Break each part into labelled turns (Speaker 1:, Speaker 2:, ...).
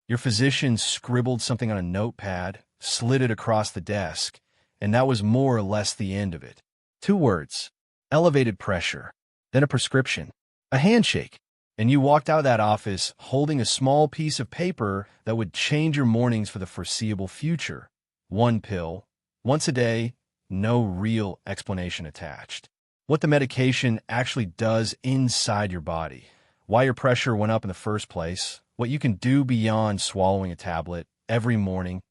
Speaker 1: Your physician scribbled something on a notepad, slid it across the desk, and that was more or less the end of it. 2 words: elevated pressure, then a prescription, a handshake, and you walked out of that office holding a small piece of paper that would change your mornings for the foreseeable future. 1 pill, once a day, no real explanation attached. What the medication actually does inside your body, why your pressure went up in the first place, what you can do beyond swallowing a tablet every morning,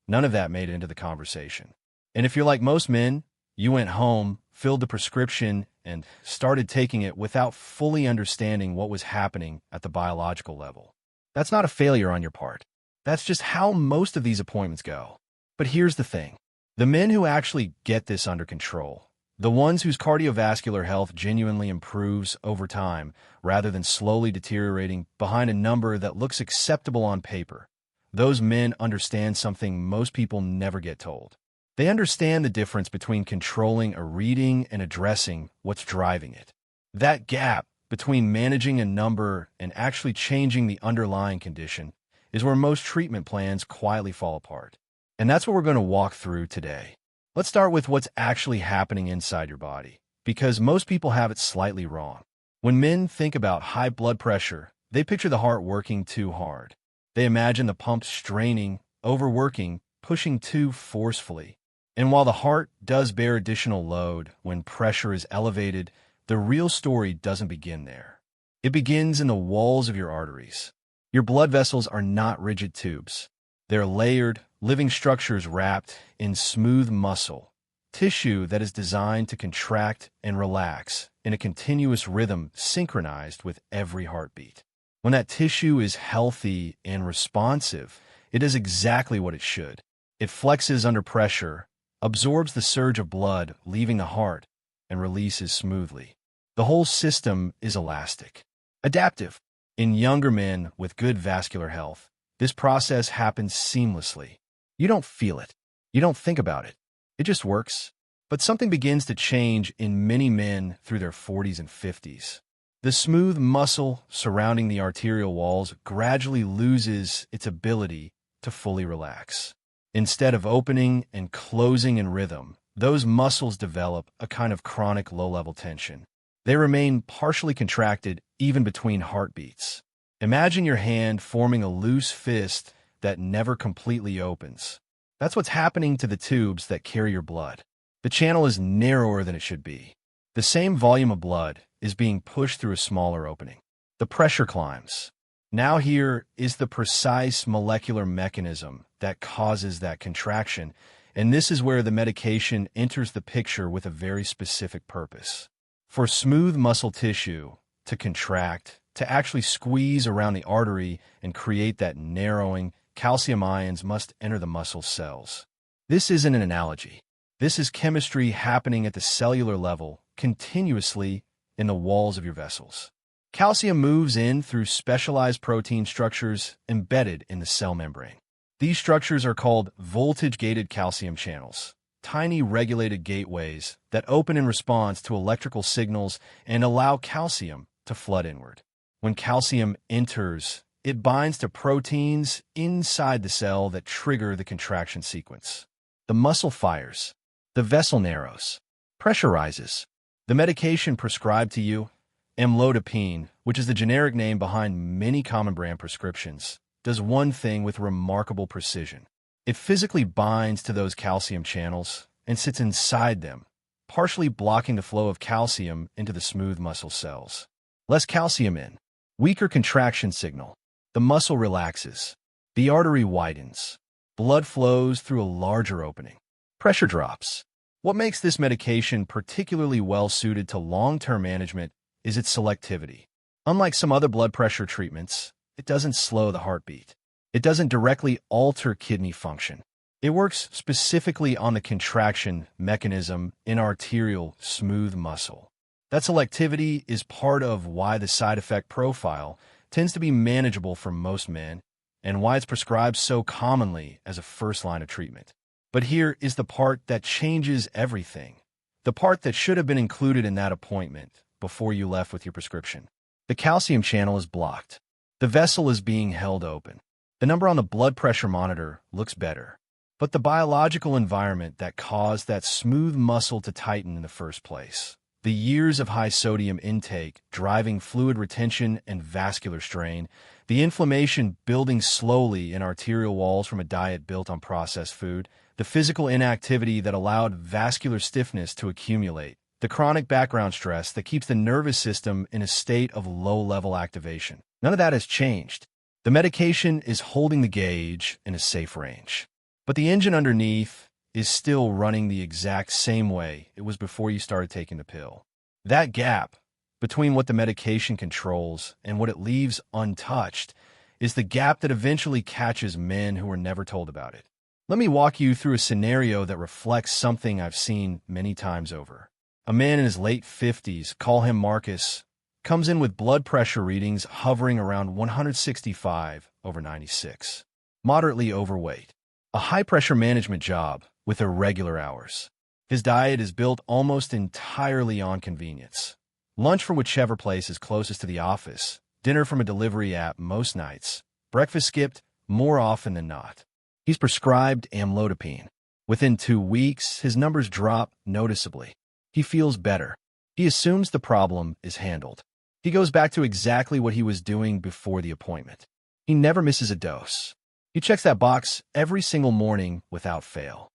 Speaker 1: none of that made it into the conversation. And if you're like most men, you went home, filled the prescription, and started taking it without fully understanding what was happening at the biological level. That's not a failure on your part. That's just how most of these appointments go. But here's the thing. The men who actually get this under control, the ones whose cardiovascular health genuinely improves over time rather than slowly deteriorating behind a number that looks acceptable on paper, those men understand something most people never get told. They understand the difference between controlling a reading and addressing what's driving it. That gap between managing a number and actually changing the underlying condition is where most treatment plans quietly fall apart. And that's what we're going to walk through today. Let's start with what's actually happening inside your body, because most people have it slightly wrong. When men think about high blood pressure, they picture the heart working too hard. They imagine the pump straining, overworking, pushing too forcefully. And while the heart does bear additional load when pressure is elevated, the real story doesn't begin there. It begins in the walls of your arteries. Your blood vessels are not rigid tubes. They're layered, living structures wrapped in smooth muscle, tissue that is designed to contract and relax in a continuous rhythm synchronized with every heartbeat. When that tissue is healthy and responsive, it does exactly what it should. It flexes under pressure, absorbs the surge of blood leaving the heart, and releases smoothly. The whole system is elastic, adaptive. In younger men with good vascular health, this process happens seamlessly. You don't feel it. You don't think about it. It just works. But something begins to change in many men through their 40s and 50s. The smooth muscle surrounding the arterial walls gradually loses its ability to fully relax. Instead of opening and closing in rhythm, those muscles develop a kind of chronic low-level tension. They remain partially contracted even between heartbeats. Imagine your hand forming a loose fist that never completely opens. That's what's happening to the tubes that carry your blood. The channel is narrower than it should be. The same volume of blood is being pushed through a smaller opening. The pressure climbs. Now here is the precise molecular mechanism that causes that contraction, and this is where the medication enters the picture with a very specific purpose. For smooth muscle tissue to contract, to actually squeeze around the artery and create that narrowing, calcium ions must enter the muscle cells. This isn't an analogy. This is chemistry happening at the cellular level, continuously in the walls of your vessels. Calcium moves in through specialized protein structures embedded in the cell membrane. These structures are called voltage-gated calcium channels, tiny regulated gateways that open in response to electrical signals and allow calcium to flood inward. When calcium enters, it binds to proteins inside the cell that trigger the contraction sequence. The muscle fires. The vessel narrows. Pressure rises. The medication prescribed to you, Amlodipine, which is the generic name behind many common brand prescriptions, does one thing with remarkable precision. It physically binds to those calcium channels and sits inside them, partially blocking the flow of calcium into the smooth muscle cells. Less calcium in. Weaker contraction signal. The muscle relaxes. The artery widens. Blood flows through a larger opening. Pressure drops. What makes this medication particularly well-suited to long-term management is its selectivity. Unlike some other blood pressure treatments, it doesn't slow the heartbeat. It doesn't directly alter kidney function. It works specifically on the contraction mechanism in arterial smooth muscle. That selectivity is part of why the side effect profile tends to be manageable for most men and why it's prescribed so commonly as a first line of treatment. But here is the part that changes everything. The part that should have been included in that appointment before you left with your prescription. The calcium channel is blocked. The vessel is being held open. The number on the blood pressure monitor looks better, but the biological environment that caused that smooth muscle to tighten in the first place, the years of high sodium intake driving fluid retention and vascular strain, the inflammation building slowly in arterial walls from a diet built on processed food, the physical inactivity that allowed vascular stiffness to accumulate, the chronic background stress that keeps the nervous system in a state of low-level activation. None of that has changed. The medication is holding the gauge in a safe range, but the engine underneath is still running the exact same way it was before you started taking the pill. That gap between what the medication controls and what it leaves untouched is the gap that eventually catches men who were never told about it. Let me walk you through a scenario that reflects something I've seen many times over. A man in his late 50s, call him Marcus, comes in with blood pressure readings hovering around 165/96. Moderately overweight. A high-pressure management job with irregular hours. His diet is built almost entirely on convenience. Lunch from whichever place is closest to the office, dinner from a delivery app most nights, breakfast skipped more often than not. He's prescribed Amlodipine. Within 2 weeks, his numbers drop noticeably. He feels better. He assumes the problem is handled. He goes back to exactly what he was doing before the appointment. He never misses a dose. He checks that box every single morning without fail.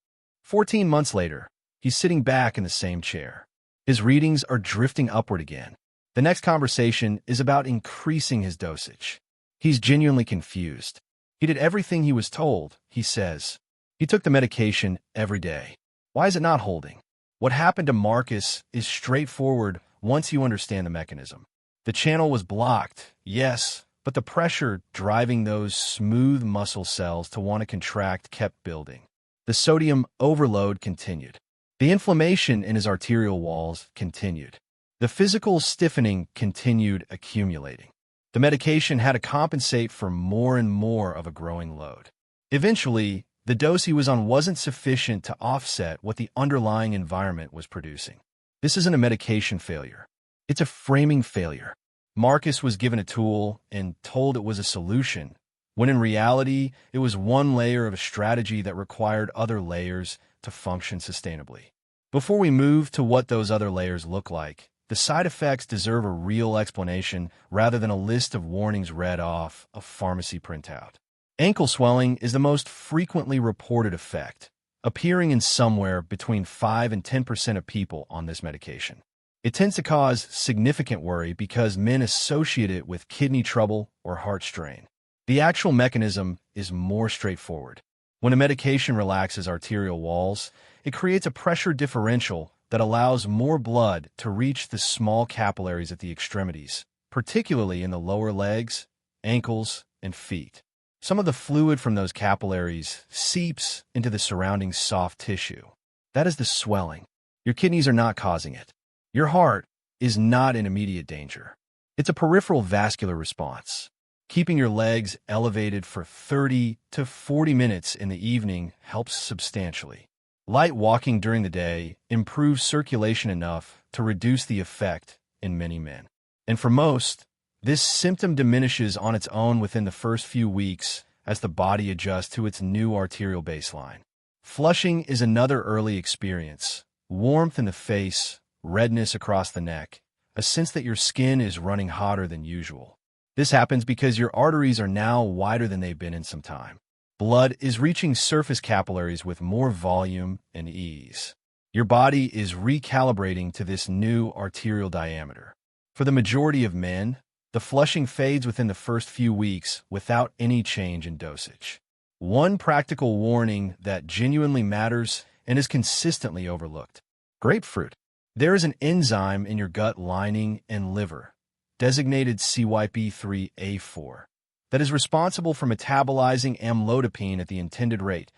Speaker 1: 14 months later, he's sitting back in the same chair. His readings are drifting upward again. The next conversation is about increasing his dosage. He's genuinely confused. He did everything he was told, he says. He took the medication every day. Why is it not holding? What happened to Marcus is straightforward once you understand the mechanism. The channel was blocked, yes, but the pressure driving those smooth muscle cells to want to contract kept building. The sodium overload continued. The inflammation in his arterial walls continued. The physical stiffening continued accumulating. The medication had to compensate for more and more of a growing load. Eventually, the dose he was on wasn't sufficient to offset what the underlying environment was producing. This isn't a medication failure. It's a framing failure. Marcus was given a tool and told it was a solution, when in reality, it was one layer of a strategy that required other layers to function sustainably. Before we move to what those other layers look like, the side effects deserve a real explanation rather than a list of warnings read off a pharmacy printout. Ankle swelling is the most frequently reported effect, appearing in somewhere between 5 and 10% of people on this medication. It tends to cause significant worry because men associate it with kidney trouble or heart strain. The actual mechanism is more straightforward. When a medication relaxes arterial walls, it creates a pressure differential that allows more blood to reach the small capillaries at the extremities, particularly in the lower legs, ankles, and feet. Some of the fluid from those capillaries seeps into the surrounding soft tissue. That is the swelling. Your kidneys are not causing it. Your heart is not in immediate danger. It's a peripheral vascular response. Keeping your legs elevated for 30 to 40 minutes in the evening helps substantially. Light walking during the day improves circulation enough to reduce the effect in many men. And for most, this symptom diminishes on its own within the first few weeks as the body adjusts to its new arterial baseline. Flushing is another early experience. Warmth in the face, redness across the neck, a sense that your skin is running hotter than usual. This happens because your arteries are now wider than they've been in some time. Blood is reaching surface capillaries with more volume and ease. Your body is recalibrating to this new arterial diameter. For the majority of men, the flushing fades within the first few weeks without any change in dosage. One practical warning that genuinely matters and is consistently overlooked. Grapefruit. There is an enzyme in your gut lining and liver, designated CYP3A4, that is responsible for metabolizing amlodipine at the intended rate,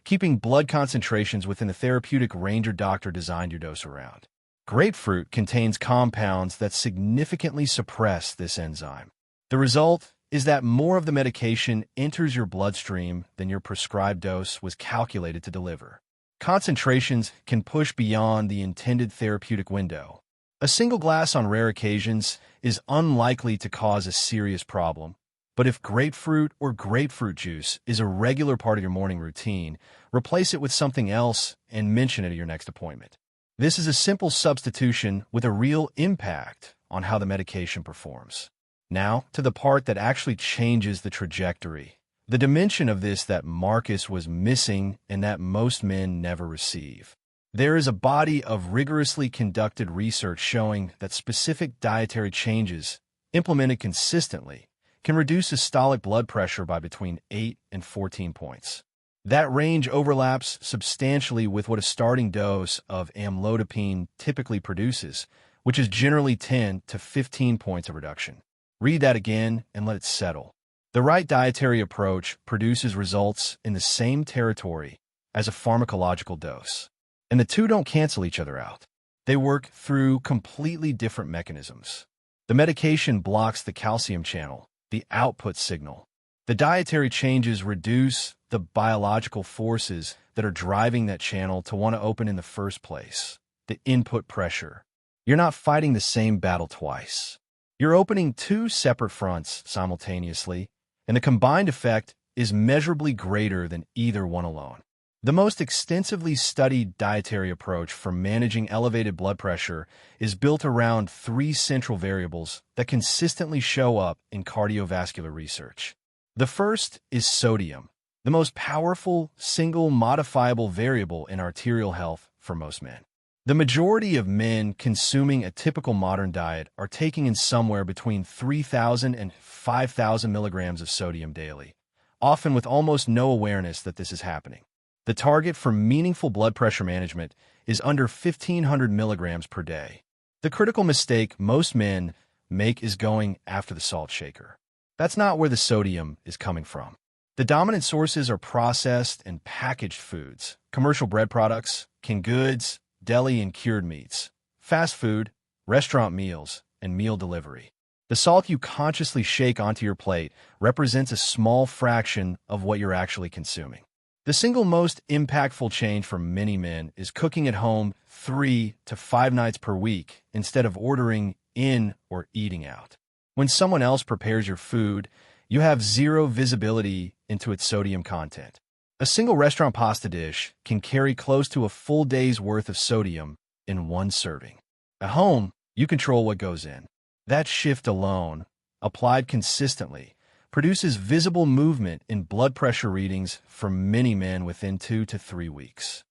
Speaker 1: keeping blood concentrations within the therapeutic range your doctor designed your dose around. Grapefruit contains compounds that significantly suppress this enzyme. The result is that more of the medication enters your bloodstream than your prescribed dose was calculated to deliver. Concentrations can push beyond the intended therapeutic window. A single glass on rare occasions is unlikely to cause a serious problem, But if grapefruit or grapefruit juice is a regular part of your morning routine, replace it with something else and mention it at your next appointment. This is a simple substitution with a real impact on how the medication performs. Now, to the part that actually changes the trajectory. The dimension of this that Marcus was missing and that most men never receive. There is a body of rigorously conducted research showing that specific dietary changes, implemented consistently, can reduce systolic blood pressure by between 8 and 14 points. That range overlaps substantially with what a starting dose of amlodipine typically produces, which is generally 10 to 15 points of reduction. Read that again and let it settle. The right dietary approach produces results in the same territory as a pharmacological dose. And the two don't cancel each other out. They work through completely different mechanisms. The medication blocks the calcium channel, the output signal. The dietary changes reduce the biological forces that are driving that channel to want to open in the first place, the input pressure. You're not fighting the same battle twice. You're opening two separate fronts simultaneously, and the combined effect is measurably greater than either one alone. The most extensively studied dietary approach for managing elevated blood pressure is built around three central variables that consistently show up in cardiovascular research. The first is sodium, the most powerful single modifiable variable in arterial health for most men. The majority of men consuming a typical modern diet are taking in somewhere between 3,000 and 5,000 milligrams of sodium daily, often with almost no awareness that this is happening. The target for meaningful blood pressure management is under 1,500 milligrams per day. The critical mistake most men make is going after the salt shaker. That's not where the sodium is coming from. The dominant sources are processed and packaged foods, commercial bread products, canned goods, deli and cured meats, fast food, restaurant meals, and meal delivery. The salt you consciously shake onto your plate represents a small fraction of what you're actually consuming. The single most impactful change for many men is cooking at home 3 to 5 nights per week instead of ordering in or eating out. When someone else prepares your food, you have zero visibility into its sodium content. A single restaurant pasta dish can carry close to a full day's worth of sodium in one serving. At home, you control what goes in. That shift alone, applied consistently, produces visible movement in blood pressure readings for many men within 2 to 3 weeks.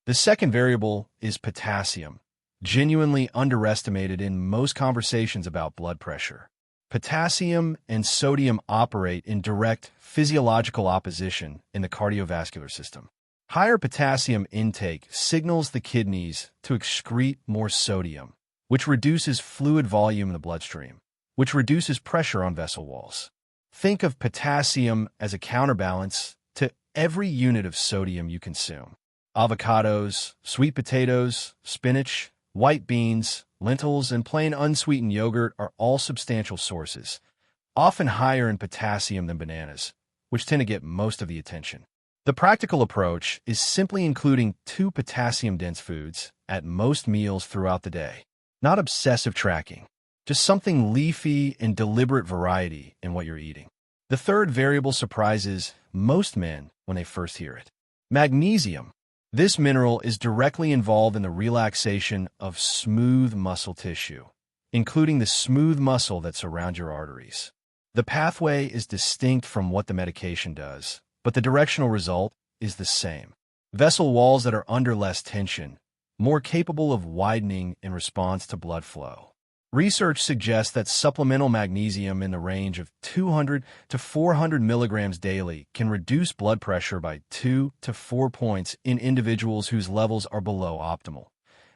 Speaker 1: The second variable is potassium, genuinely underestimated in most conversations about blood pressure. Potassium and sodium operate in direct physiological opposition in the cardiovascular system. Higher potassium intake signals the kidneys to excrete more sodium, which reduces fluid volume in the bloodstream, which reduces pressure on vessel walls. Think of potassium as a counterbalance to every unit of sodium you consume. Avocados, sweet potatoes, spinach, white beans, lentils, and plain unsweetened yogurt are all substantial sources, often higher in potassium than bananas, which tend to get most of the attention. The practical approach is simply including 2 potassium-dense foods at most meals throughout the day. Not obsessive tracking, just something leafy and deliberate variety in what you're eating. The third variable surprises most men when they first hear it. Magnesium. This mineral is directly involved in the relaxation of smooth muscle tissue, including the smooth muscle that surrounds your arteries. The pathway is distinct from what the medication does, but the directional result is the same. Vessel walls that are under less tension, more capable of widening in response to blood flow. Research suggests that supplemental magnesium in the range of 200 to 400 milligrams daily can reduce blood pressure by 2 to 4 points in individuals whose levels are below optimal.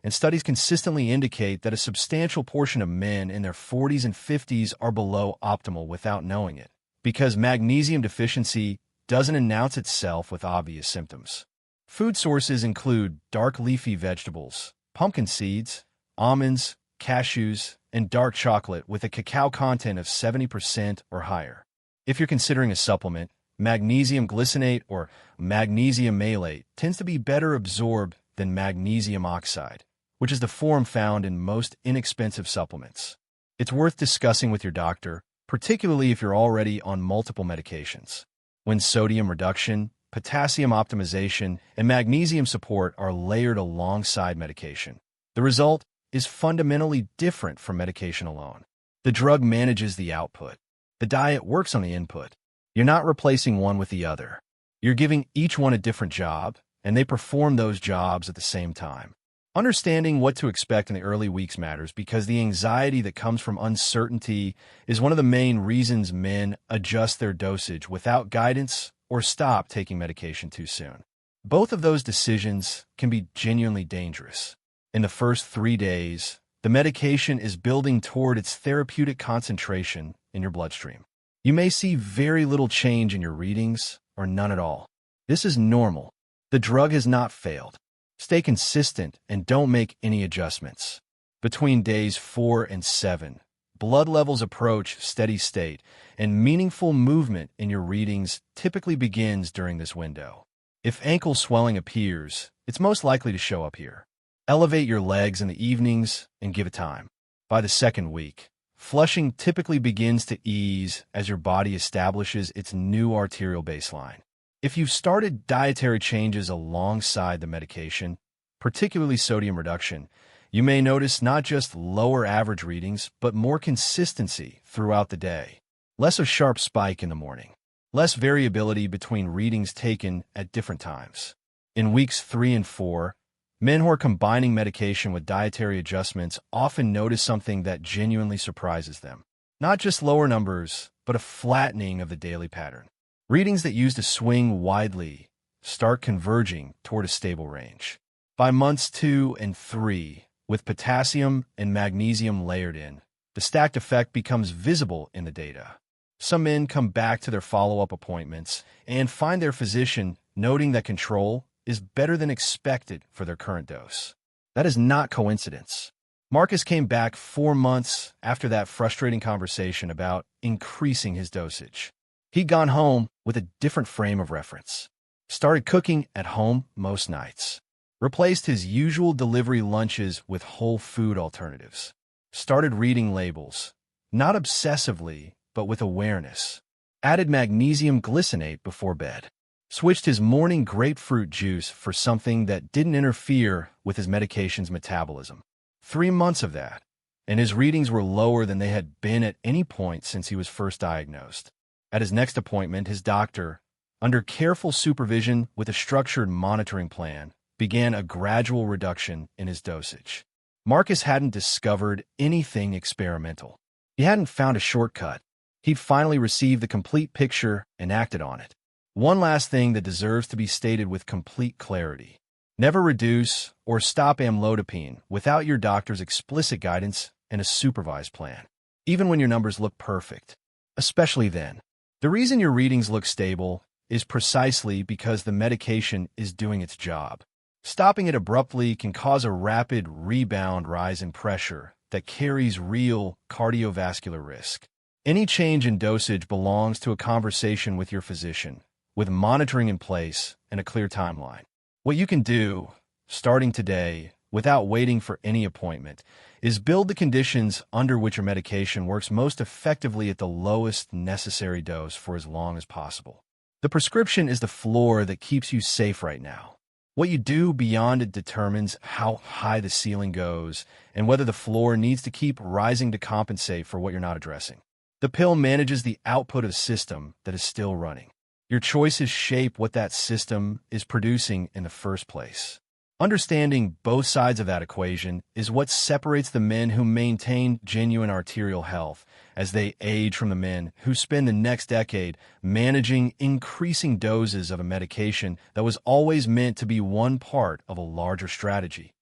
Speaker 1: And studies consistently indicate that a substantial portion of men in their 40s and 50s are below optimal without knowing it, because magnesium deficiency doesn't announce itself with obvious symptoms. Food sources include dark leafy vegetables, pumpkin seeds, almonds, cashews, and dark chocolate with a cacao content of 70% or higher. If you're considering a supplement, magnesium glycinate or magnesium malate tends to be better absorbed than magnesium oxide, which is the form found in most inexpensive supplements. It's worth discussing with your doctor particularly if you're already on multiple medications. When sodium reduction, potassium optimization, and magnesium support are layered alongside medication, the result is fundamentally different from medication alone. The drug manages the output. The diet works on the input. You're not replacing one with the other. You're giving each one a different job, and they perform those jobs at the same time. Understanding what to expect in the early weeks matters because the anxiety that comes from uncertainty is one of the main reasons men adjust their dosage without guidance or stop taking medication too soon. Both of those decisions can be genuinely dangerous. In the first 3 days, the medication is building toward its therapeutic concentration in your bloodstream. You may see very little change in your readings or none at all. This is normal. The drug has not failed. Stay consistent and don't make any adjustments. Between days 4 and 7, blood levels approach steady state, and meaningful movement in your readings typically begins during this window. If ankle swelling appears, it's most likely to show up here. Elevate your legs in the evenings and give it time. By the second week, flushing typically begins to ease as your body establishes its new arterial baseline. If you've started dietary changes alongside the medication, particularly sodium reduction, you may notice not just lower average readings, but more consistency throughout the day. Less of a sharp spike in the morning. Less variability between readings taken at different times. In weeks 3 and 4, men who are combining medication with dietary adjustments often notice something that genuinely surprises them. Not just lower numbers, but a flattening of the daily pattern. Readings that used to swing widely start converging toward a stable range. By months 2 and 3, with potassium and magnesium layered in, the stacked effect becomes visible in the data. Some men come back to their follow-up appointments and find their physician noting that control is better than expected for their current dose. That is not coincidence. Marcus came back 4 months after that frustrating conversation about increasing his dosage. He'd gone home with a different frame of reference. Started cooking at home most nights. Replaced his usual delivery lunches with whole food alternatives. Started reading labels, not obsessively, but with awareness. Added magnesium glycinate before bed. Switched his morning grapefruit juice for something that didn't interfere with his medication's metabolism. 3 months of that, and his readings were lower than they had been at any point since he was first diagnosed. At his next appointment, his doctor, under careful supervision with a structured monitoring plan, began a gradual reduction in his dosage. Marcus hadn't discovered anything experimental. He hadn't found a shortcut. He'd finally received the complete picture and acted on it. One last thing that deserves to be stated with complete clarity. Never reduce or stop amlodipine without your doctor's explicit guidance and a supervised plan, even when your numbers look perfect. Especially then. The reason your readings look stable is precisely because the medication is doing its job. Stopping it abruptly can cause a rapid rebound rise in pressure that carries real cardiovascular risk. Any change in dosage belongs to a conversation with your physician, with monitoring in place and a clear timeline. What you can do, starting today, without waiting for any appointment, is build the conditions under which your medication works most effectively at the lowest necessary dose for as long as possible. The prescription is the floor that keeps you safe right now. What you do beyond it determines how high the ceiling goes and whether the floor needs to keep rising to compensate for what you're not addressing. The pill manages the output of a system that is still running. Your choices shape what that system is producing in the first place. Understanding both sides of that equation is what separates the men who maintain genuine arterial health as they age from the men who spend the next decade managing increasing doses of a medication that was always meant to be one part of a larger strategy,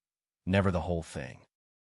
Speaker 1: never the whole thing.